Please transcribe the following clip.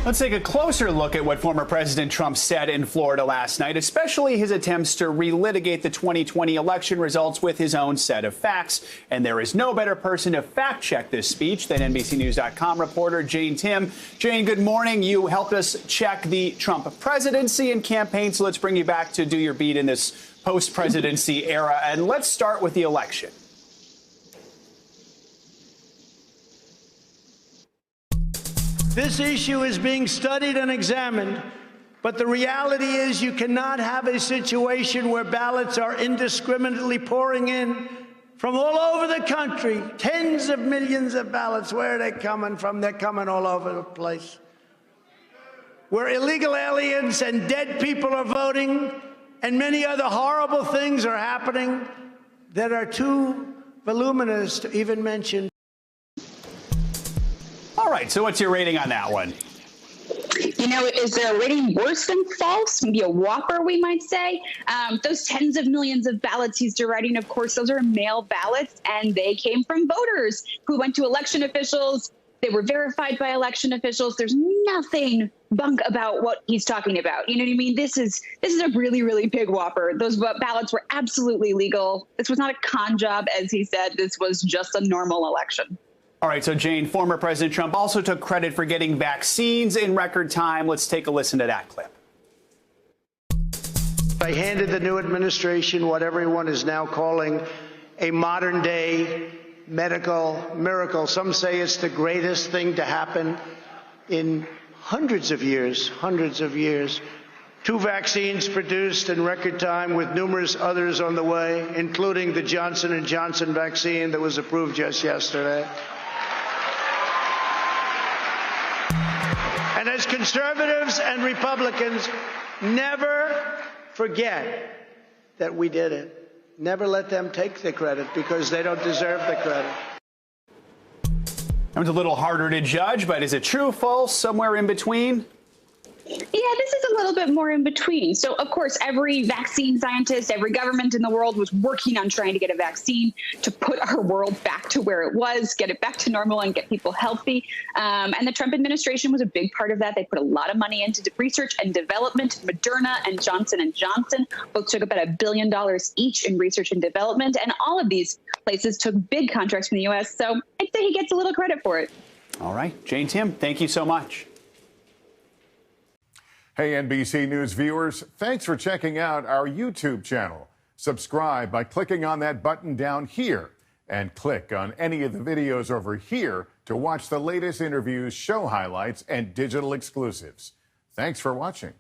Let's take a closer look at what former President Trump said in Florida last night, especially his attempts to relitigate the 2020 election results with his own set of facts. And there is no better person to fact-check this speech than NBCNews.com reporter Jane Timm. Jane, good morning. You helped us check the Trump presidency and campaign, so let's bring you back to do your beat in this post-presidency era. And let's start with the election. This issue is being studied and examined, but the reality is you cannot have a situation where ballots are indiscriminately pouring in from all over the country. Tens of millions of ballots. Where are they coming from? They're coming all over the place. Where illegal aliens and dead people are voting, and many other horrible things are happening that are too voluminous to even mention. All right, so what's your rating on that one? You know, is there a rating worse than false? Maybe a whopper, we might say. Those tens of millions of ballots he's deriding, of course, those are mail ballots, and they came from voters who went to election officials. They were verified by election officials. There's nothing bunk about what he's talking about. You know what I mean? This is a really, really big whopper. Those ballots were absolutely legal. This was not a con job, as he said. This was just a normal election. All right, so Jane, former President Trump also took credit for getting vaccines in record time. Let's take a listen to that clip. I handed the new administration what everyone is now calling a modern-day medical miracle. Some say it's the greatest thing to happen in hundreds of years. 2 vaccines produced in record time with numerous others on the way, including the Johnson & Johnson vaccine that was approved just yesterday. And as conservatives and Republicans, never forget that we did it. Never let them take the credit because they don't deserve the credit. That was a little harder to judge, but is it true, false, somewhere in between? Yeah, this is a little bit more in between. So, of course, every vaccine scientist, every government in the world was working on trying to get a vaccine to put our world back to where it was, get it back to normal and get people healthy. And the Trump administration was a big part of that. They put a lot of money into research and development. Moderna and Johnson & Johnson both took about $1 billion each in research and development. And all of these places took big contracts from the U.S. So I'd say he gets a little credit for it. All right. Jane Timm, thank you so much. Hey, NBC News viewers, thanks for checking out our YouTube channel. Subscribe by clicking on that button down here and click on any of the videos over here to watch the latest interviews, show highlights, and digital exclusives. Thanks for watching.